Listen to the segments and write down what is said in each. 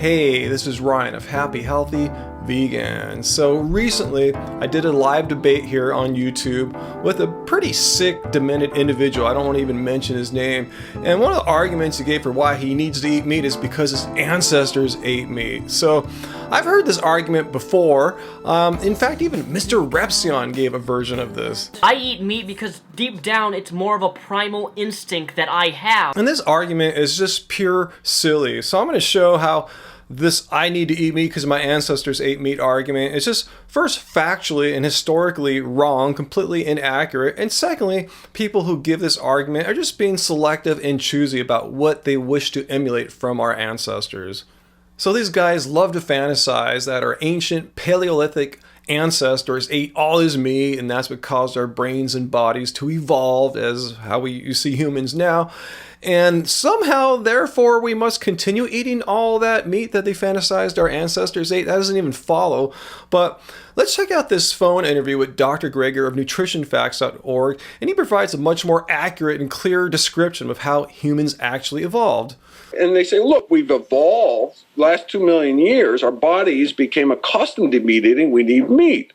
Hey, this is Ryan of Happy Healthy Vegan. So recently I did a live debate here on YouTube with a pretty sick, demented individual. I don't want to even mention his name. And one of the arguments he gave for why he needs to eat meat is because his ancestors ate meat. So I've heard this argument before. In fact, even Mr. Repsion gave a version of this. I eat meat because deep down it's more of a primal instinct that I have. And this argument is just pure silly. So I'm going to show how this I need to eat meat because my ancestors ate meat argument is just first factually and historically wrong, completely inaccurate, and secondly, people who give this argument are just being selective and choosy about what they wish to emulate from our ancestors. So these guys love to fantasize that our ancient Paleolithic ancestors ate all his meat and that's what caused our brains and bodies to evolve as how you see humans now. And somehow, therefore, we must continue eating all that meat that they fantasized our ancestors ate. That doesn't even follow. But let's check out this phone interview with Dr. Greger of nutritionfacts.org, and he provides a much more accurate and clear description of how humans actually evolved. And they say, look, we've evolved. Last 2 million years, our bodies became accustomed to meat eating. We need meat.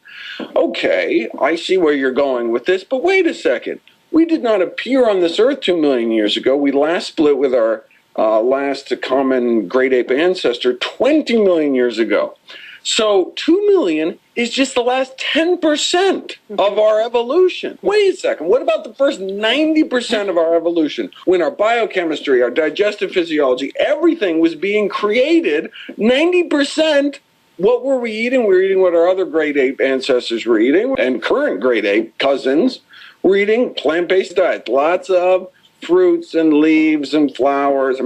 Okay, I see where you're going with this, but wait a second. We did not appear on this earth 2 million years ago. We last split with our last common great ape ancestor 20 million years ago. So 2 million is just the last 10% of our evolution. Wait a second. What about the first 90% of our evolution? When our biochemistry, our digestive physiology, everything was being created, 90%. What were we eating? We were eating what our other great ape ancestors were eating, and current great ape cousins. We're eating plant-based diet, lots of fruits and leaves and flowers.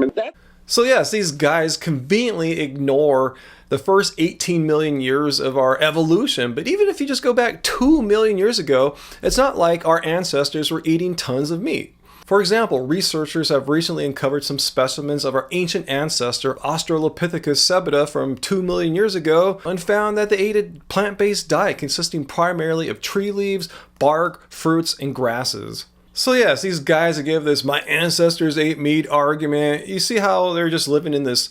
So yes, these guys conveniently ignore the first 18 million years of our evolution. But even if you just go back 2 million years ago, it's not like our ancestors were eating tons of meat. For example, researchers have recently uncovered some specimens of our ancient ancestor Australopithecus sebita from 2 million years ago and found that they ate a plant-based diet consisting primarily of tree leaves, bark, fruits, and grasses. So yes, these guys that give this my ancestors ate meat argument, you see how they're just living in this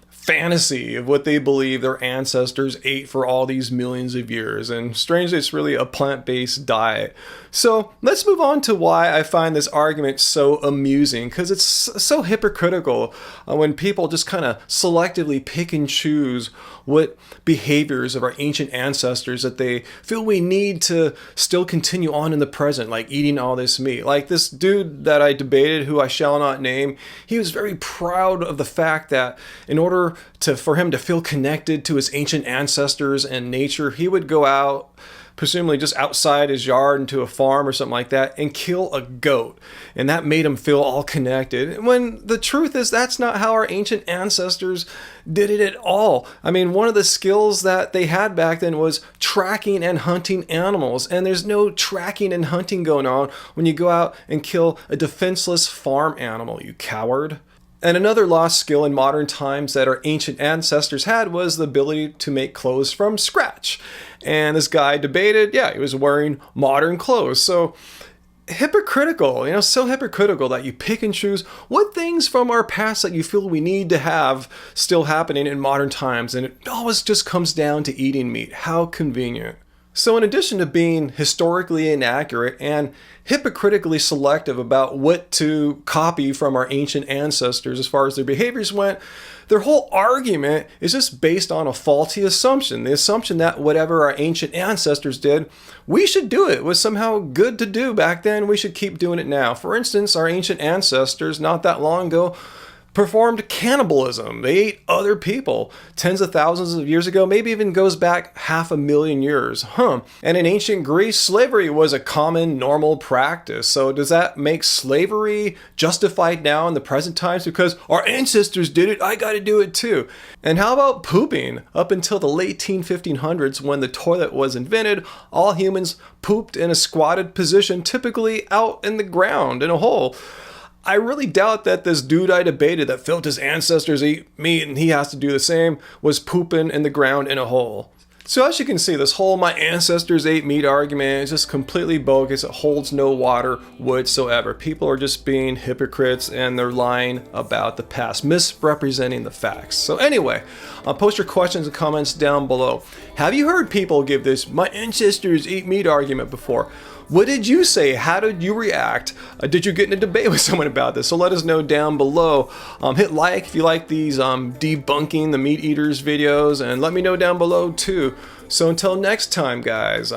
fantasy of what they believe their ancestors ate for all these millions of years, and strangely it's really a plant-based diet. So let's move on to why I find this argument so amusing, because it's so hypocritical when people just kind of selectively pick and choose what behaviors of our ancient ancestors that they feel we need to still continue on in the present, like eating all this meat. Like this dude that I debated, who I shall not name, he was very proud of the fact that in order for him to feel connected to his ancient ancestors and nature, he would go out, presumably just outside his yard into a farm or something like that, and kill a goat. And that made him feel all connected. When the truth is that's not how our ancient ancestors did it at all. I mean, one of the skills that they had back then was tracking and hunting animals. And there's no tracking and hunting going on when you go out and kill a defenseless farm animal, you coward. And another lost skill in modern times that our ancient ancestors had was the ability to make clothes from scratch. And this guy debated, yeah, he was wearing modern clothes. So hypocritical, so hypocritical that you pick and choose what things from our past that you feel we need to have still happening in modern times. And it always just comes down to eating meat. How convenient. So in addition to being historically inaccurate and hypocritically selective about what to copy from our ancient ancestors as far as their behaviors went, their whole argument is just based on a faulty assumption. The assumption that whatever our ancient ancestors did, we should do it. It was somehow good to do back then. We should keep doing it now. For instance, our ancient ancestors not that long ago performed cannibalism. They ate other people tens of thousands of years ago, maybe even goes back 500,000 years. And in ancient Greece, slavery was a common, normal practice. So does that make slavery justified now in the present times? Because our ancestors did it, I gotta do it too. And how about pooping? Up until the late 1500s, when the toilet was invented, all humans pooped in a squatted position, typically out in the ground in a hole. I really doubt that this dude I debated that felt his ancestors eat meat and he has to do the same was pooping in the ground in a hole. So as you can see, this whole my ancestors ate meat argument is just completely bogus. It holds no water whatsoever. People are just being hypocrites and they're lying about the past, misrepresenting the facts. So anyway, post your questions and comments down below. Have you heard people give this my ancestors ate meat argument before? What did you say? How did you react? Did you get in a debate with someone about this? So let us know down below. Hit like if you like these debunking the meat eaters videos, and let me know down below too. So until next time, guys,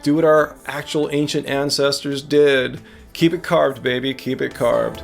do what our actual ancient ancestors did. Keep it carved, baby. Keep it carved.